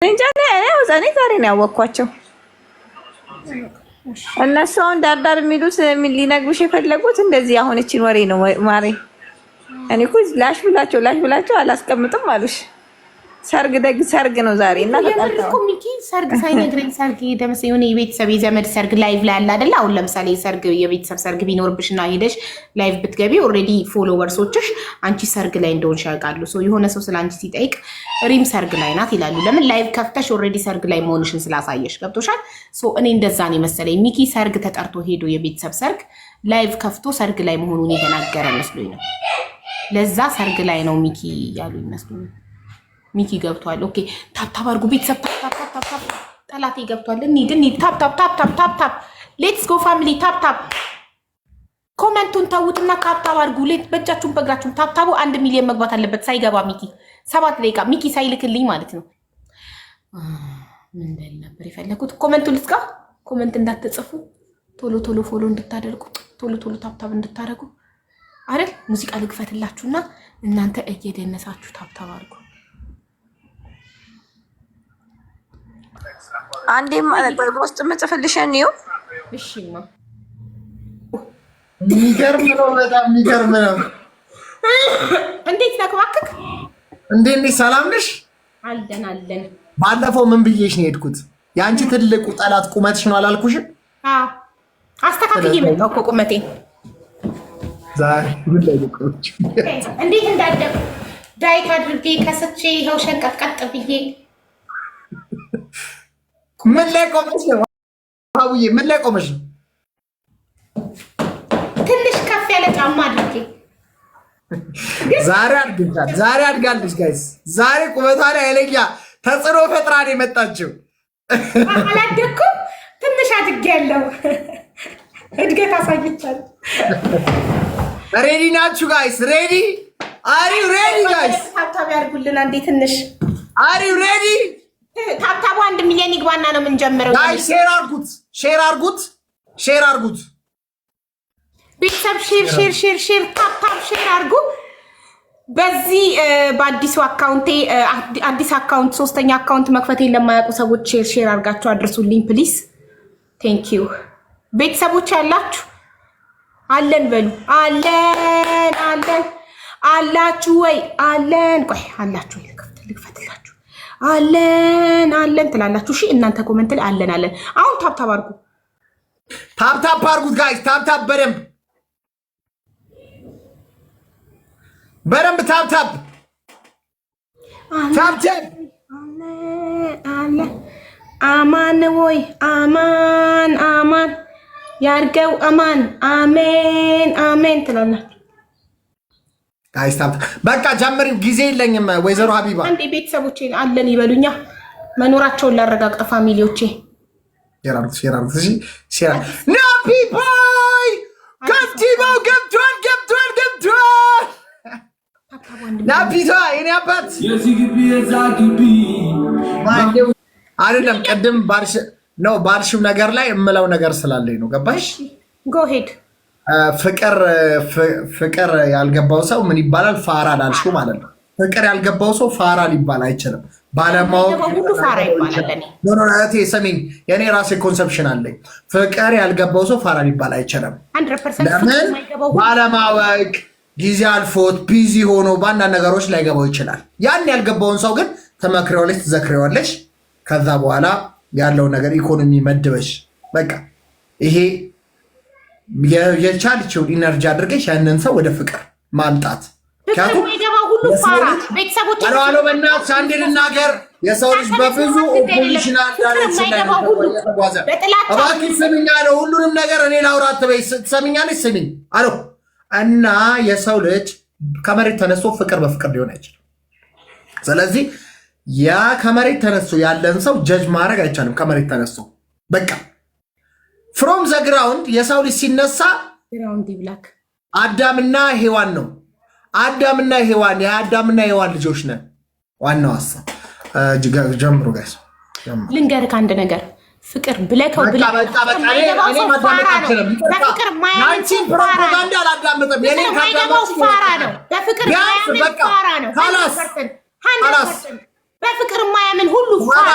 እንጃ ነው ዛሬ ነው ያወቅኳቸው። እነሱ አሁን ዳርዳር የሚሉት ሊነግሩሽ የፈለጉት እንደዚህ አሁን እቺን ወሬ ነው ማሬ። እኔ እኮ ላሽ ብላቸው አላስቀምጥም አሉሽ። ሰርግ ደግ ሰርግ ነው ዛሬ እና ተጣጣው ሚኪ ሰርግ ሳይነግረኝ ሰርግ ደምስ የሆነ የቤተሰብ የዘመድ ሰርግ ላይቭ ላይ አለ አይደል? አሁን ለምሳሌ ሰርግ የቤተሰብ ሰርግ ቢኖርብሽና ሄደሽ ላይቭ ብትገቢ ኦልሬዲ ፎሎወርሶችሽ አንቺ ሰርግ ላይ እንደሆንሽ ያውቃሉ። ሶ የሆነ ሰው ስለ አንቺ ሲጠይቅ ሪም ሰርግ ላይ ናት ይላሉ። ለምን ላይቭ ከፍተሽ ኦልሬዲ ሰርግ ላይ መሆንሽን ስላሳየሽ። ገብቶሻል? ሶ እኔ እንደዛ ነው መሰለኝ። ሚኪ ሰርግ ተጠርቶ ሄዶ የቤተሰብ ሰርግ ላይቭ ከፍቶ ሰርግ ላይ መሆኑን የተናገረ መስሎኝ ነው። ለዛ ሰርግ ላይ ነው ሚኪ ያሉ ይመስሉኝ። ሚኪ ገብቷል። ኦኬ ታፕ አድርጉ ቤተሰብ ታፕ ጠላቴ ገብቷል። እንሂድ ታፕ ሌትስ ጎ ፋሚሊ ታፕ ኮሜንቱን ተውትና ታፕ አድርጉ። በእጃችሁን በእግራችሁን ታፕ 1 ሚሊዮን መግባት አለበት ሳይገባ ሚኪ 7 ደቂቃ ሚኪ ሳይልክልኝ ማለት ነው። ምን እንደል ነበር የፈለኩት ኮሜንቱን ልስጋ። ኮሜንት እንዳትጽፉ ቶሎ ፎሎ እንድታደርጉ ቶሎ ታፕ እንድታደርጉ አይደል? ሙዚቃ ልግፈትላችሁና እናንተ እየደነሳችሁ ታፕ አድርጉ። አንዴ በውስጥ መጽፈልሽን ነው። እሺማ የሚገርም ነው፣ በጣም የሚገርም ነው። እንዴት ነክባክክ? እንዴት ነሽ? ሰላም ነሽ? አለን። ባለፈው ምን ብዬሽ ነው የሄድኩት? ያንቺ ትልቁ ጠላት ቁመትሽ ነው አላልኩሽም? አዎ አስተካክዬ መጣሁ እኮ ቁመቴን። ዛሬ ምን ላይ ልቆች እንዴት እንዳደግ ዳይት አድርጌ ከስቼ ይኸው ሸንቀጥቀጥ ብዬ ምን ላይ ቆመሽ ነው? አውዬ ምን ላይ ቆመሽ ነው? ትንሽ ከፍ ያለ ጫማ አድርጌ ዛሬ አድጋለች ጋይስ። ዛሬ ቁመቷ ላይ ኃይለኛ ተጽዕኖ ፈጥራ ነው የመጣችው። አላደኩም፣ ትንሽ አድጌያለሁ። እድገት አሳይቻለሁ። ሬዲ ናችሁ ጋይስ? ሬዲ አሪ ሬዲ ጋይስ? ታብታብ ያርጉልና እንዴ ትንሽ አሪ ሬዲ? ታብታቡ 1 ሚሊዮን ይግባና ነው የምንጀምረው። ጋይስ ሼር አርጉት። ቤተሰብ ሼር ታብታብ ሼር አርጉ። በዚህ በአዲሱ አካውንቴ አዲስ አካውንት 3ኛ አካውንት መክፈቴን ለማያውቁ ሰዎች ሼር አርጋችሁ አድርሱልኝ ፕሊዝ። ቴንክ ዩ ቤተሰቦች ያላችሁ አለን በሉ። አለን አላችሁ ወይ? አለን ቆይ አላችሁ ልክፈትላችሁ። አለን ትላላችሁ። እሺ እናንተ ኮሜንት ላይ አለን። አሁን ታፕታፕ አድርጉ። ታፕታፕ አድርጉት ጋይስ። ታፕታፕ በደንብ ታፕታፕ አለን። አማን ወይ አማን ያርገው አማን አሜን ትላላችሁ ጋይስ። ታፕታፕ በቃ ጀምሪ። ጊዜ የለኝም ወይዘሮ ሀቢባ። አንዴ ቤተሰቦቼ አለን ይበሉኛ። መኖራቸውን ላረጋግጥ ፋሚሊዎቼ ሼር ናፒ ቦይ ከንቲባው ገብቷል። ናፒቷ የኔ አባት አይደለም። ቅድም ባርሽው ነገር ላይ የምለው ነገር ስላለኝ ነው። ገባሽ? ጎ ሄድ ፍቅር ያልገባው ሰው ምን ይባላል? ፋራ ላልሽው ማለት ነው። ፍቅር ያልገባው ሰው ፋራ ሊባል አይችልም። ባለማወቅ ሁሉ ፋራ ይባላል። እቴ ሰሚኝ፣ የኔ ራሴ ኮንሰፕሽን አለኝ። ፍቅር ያልገባው ሰው ፋራ ሊባል አይችልም። ለምን? ባለማወቅ ጊዜ አልፎት ቢዚ ሆኖ በአንዳንድ ነገሮች ላይገባው ይችላል። ያን ያልገባውን ሰው ግን ተመክሬዋለች፣ ትዘክሬዋለች። ከዛ በኋላ ያለው ነገር ኢኮኖሚ መድበሽ በቃ ይሄ የቻልችውን ኢነርጂ አድርገሽ ያንን ሰው ወደ ፍቅር ማምጣት። አሎ በእናትሽ አንዴ ልናገር። የሰው ልጅ በብዙ ኦፖዚሽናል ዳይሬክሽን ላይ ተጓዘ። እባክሽ ስሚኝ አለው። ሁሉንም ነገር እኔ ላውራት በይ። ትሰሚኛለሽ? ስሚኝ አሎ። እና የሰው ልጅ ከመሬት ተነስቶ ፍቅር በፍቅር ሊሆን አይችልም። ስለዚህ ያ ከመሬት ተነስቶ ያለን ሰው ጀጅ ማድረግ አይቻልም። ከመሬት ተነስቶ በቃ ፍሮም ዘ ግራውንድ የሰው ልጅ ሲነሳ አዳምና ሔዋን ነው። አዳምና ሔዋን የአዳምና ሔዋን ልጆች ነን። ዋናው ሀሳብ ጀምሩ ጋይስ። ልንገርህ አንድ ነገር ፍቅር ብለከው በፍቅር ማያምን ሁሉ ፋራ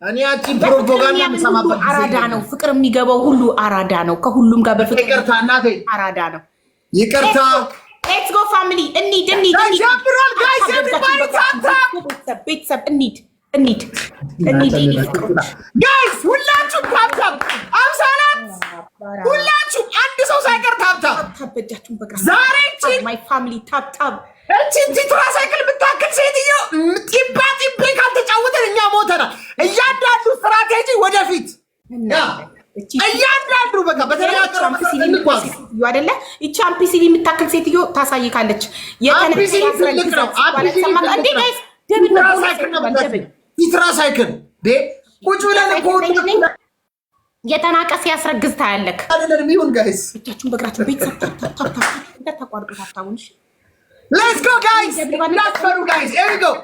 እኔ አንቺ ፕሮፓጋንዳ የምሰማበት አራዳ ነው። ፍቅር የሚገባው ሁሉ አራዳ ነው። ከሁሉም ጋር በፍቅር ይቅርታ እናቴ አራዳ ነው። ይቅርታ ሌትስ ጎ ፋሚሊ እንሂድ። ቤተሰብ እንሂድ ጋይስ ሁላችሁም ታብታብ አብሳላት ሁላችሁም አንድ ሰው ሳይቀር ታብታብ ዛሬ ማይ ፋሚሊ ታብታብ እቺ ትራሳይክል ብታክል ሴትዮ ጢባ ካልተጫወተን እኛ ሞተናል። እያንዳንዱ ስትራቴጂ ወደፊት እያንዳንዱ በቃ በተለያቀረ አይደለ ይቺ አምፒሲሊ የምታክል ሴትዮ ታሳይካለች። ትራሳይክል ቁጭ ብለን የተናቀ ሲያስረግዝ ታያለክ። ይሁን ጋይስ እጃችሁን በእግራችሁ ቤተሰብ እንዳታቋርጡ ታብታቡን። Let's go guys! Guys, here we go.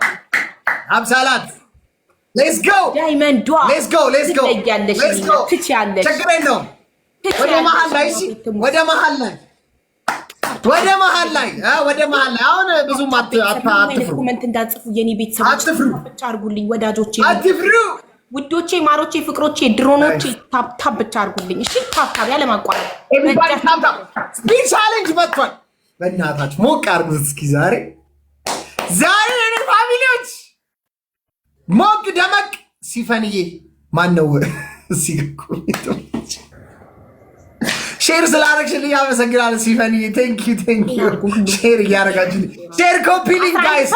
Absalat. Let's go. Diamond. Let's go. Let's go. Check it out. ወደ መሃል ላይ አሁን ብዙም አትፍሩ። ኮሜንት እንዳጽፉ የኔ ቤተሰቦች ብቻ አድርጉልኝ። ወዳጆቼ አትፍሩ። ውዶቼ፣ ማሮቼ፣ ፍቅሮቼ፣ ድሮኖቼ ታፕ ብቻ አድርጉልኝ። እሺ ታፕ ያለ ማቋረጥ ስፒድ ቻሌንጅ መጥቷል። በእናታችሁ ሞቅ አድርጉት እስኪ ዛሬ የኔ ፋሚሊዎች ሞቅ ደመቅ ሲፈንዬ ማነው ሼር ስላደረግሽልኝ አመሰግናለሁ ሲፈንዬ። ቴንክ ዩ ሼር እያደረጋችሁልኝ ሼር ኮፒ ሊንክ ጋይስ 11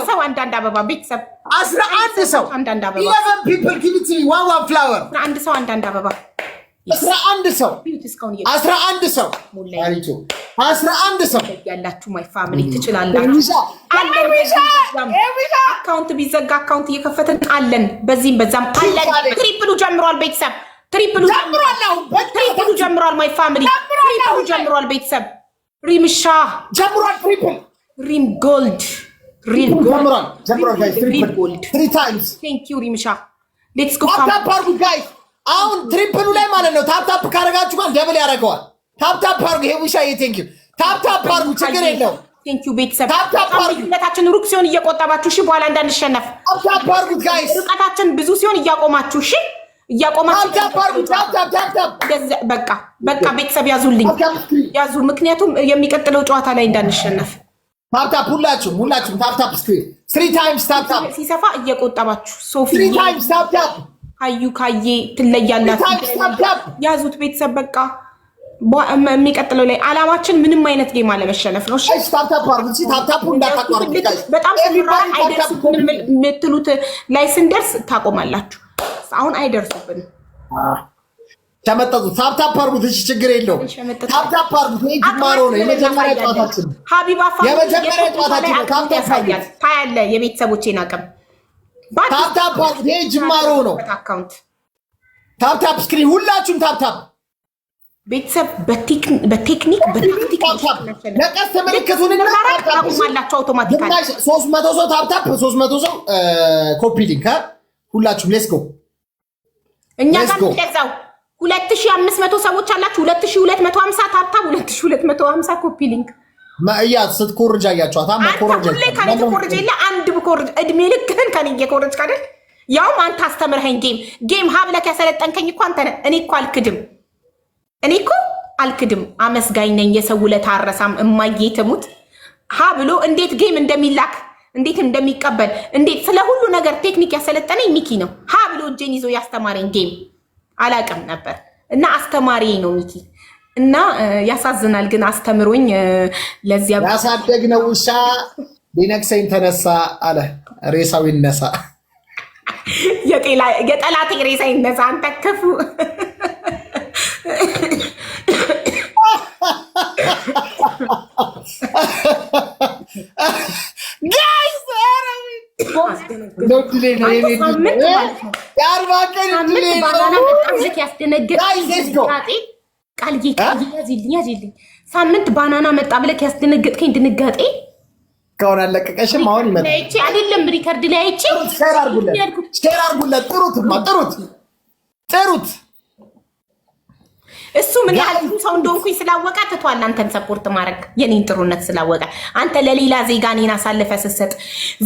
ሰው አንዳንድ አበባ ቤተሰብ 11 ሰው አንዳንድ አበባ 11 people give it to me one flower 11 ሰው አንዳንድ አበባ 11 ሰው 11 ሰው ያላችሁ ማይ ፋሚሊ ትችላላችሁ። አካውንት ቢዘጋ አካውንት እየከፈትን አለን። በዚህም በዛም አለን። ትሪፕሉ ጀምሯል ቤተሰብ፣ ትሪፕሉ ጀምሯል ማይ ፋሚሊ፣ ትሪፕሉ ጀምሯል ቤተሰብ። ሪምሻ ጀምሯል፣ ትሪፕል ሪም ጎልድ ጀምሯል ጋይስ፣ ትሪፕል 3 times ቴንክ ዩ ሪምሻ። ሌትስ ጎ ጋይስ። አሁን ትሪፕሉ ላይ ማለት ነው ታፕ ካረጋችሁ ጋር ደብል ያደርገዋል። ታፕ አርጉ። ሄዊሻዬ ቴንክ ዩ ታፕ አርጉ። ችግር የለው። ቴንክ ዩ ቤተሰብ። ርቀታችን ሩቅ ሲሆን እየቆጠባችሁ እሺ፣ በኋላ እንዳንሸነፍ። ታፕ አርጉት ጋይስ። ርቀታችን ብዙ ሲሆን እያቆማችሁ እሺ፣ እያቆማችሁ ታፕ አርጉ። በቃ ቤተሰብ ያዙልኝ፣ ያዙ። ምክንያቱም የሚቀጥለው ጨዋታ ላይ እንዳንሸነፍ። ታፕ ሁላችሁም ታፕ ስክሪን 3 times ታፕ ሲሰፋ እየቆጠባችሁ ሶፊ 3 times ታፕ አዩ ካዬ ትለያላችሁ። ያዙት ቤተሰብ በቃ የሚቀጥለው ላይ አላማችን ምንም አይነት ጌም አለመሸነፍ ነው። በጣም አይደርሱብንም የምትሉት ላይ ስንደርስ ታቆማላችሁ። አሁን አይደርሱብንም። ተመጠጡ ታፕታፕ አርጉት። እሺ ችግር የለውም። ታፕታፕ አርጉት። ይሄ ጅማሮ ነው። የመጀመሪያ ጨዋታችን ሀቢባ ያሳያል። ታያለህ የቤተሰቦቼን አቅም። ታፕታፕ አርጉት። ይሄ ጅማሮ ነው። አካውንት ታፕታፕ ስክሪን ሁላችሁም ታፕታፕ ቤተሰብ በቴክኒክ በታክቲክ ለቀስ ተመልከቱን እና ታቁማላችሁ። አውቶማቲካሊ 300 ሰው ታፕታፕ 300 ሰው ኮፒ ሊንክ ሁላችሁም ሌትስ ጎ። እኛ ጋር እንደዛው 2500 ሰዎች አላችሁ። 2250 ታፕታፕ 2250 ኮፒ ሊንክ ማያ ስትኮርጃ ያያችኋታ ማኮርጃ ከኔ አንድ ብኮርጅ እድሜ ልክህን ከኔ እየኮርጅ አይደል? ያውም አንተ አስተምረኸኝ ጌም ሀብለክ ያሰለጠንከኝ እኮ አንተ ነህ። እኔ እኮ አልክድም። አመስጋኝ ነኝ። የሰው ውለታ አልረሳም። እማዬ ትሙት ሀ ብሎ እንዴት ጌም እንደሚላክ እንዴት እንደሚቀበል እንዴት ስለ ሁሉ ነገር ቴክኒክ ያሰለጠነኝ ሚኪ ነው። ሀ ብሎ እጄን ይዞ ያስተማረኝ ጌም አላቅም ነበር እና አስተማሪ ነው ሚኪ። እና ያሳዝናል ግን አስተምሮኝ ለዚያ ያሳደግነው ውሻ ሊነክሰኝ ተነሳ አለ። ሬሳው ይነሳ የጠላቴ ሬሳ ይነሳ። አንተ ክፉ ሳምንት ባናና መጣ ብለህ ያስደነገጥከኝ ድንጋጤ ከሆነ አለቀቀሽም። አሁን ይመጣ አይደለም ሪከርድ ላይ አይቼ ሼር አድርጉለት። ጥሩት እሱ ምን ያህል ሰው እንደሆንኩኝ ስላወቀ ትቷል አንተን ሰፖርት ማድረግ የኔን ጥሩነት ስላወቀ። አንተ ለሌላ ዜጋ እኔን አሳልፈ ስትሰጥ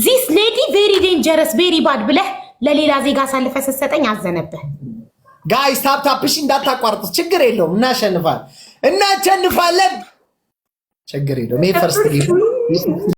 ዚስ ሌዲ ቬሪ ዴንጀረስ ቬሪ ባድ ብለህ ለሌላ ዜጋ አሳልፈ ስትሰጠኝ አዘነብህ። ጋይስ ታፕታፕሽ እንዳታቋርጡ፣ ችግር የለውም እናሸንፋለን። ችግር የለውም። ይሄ ፈርስት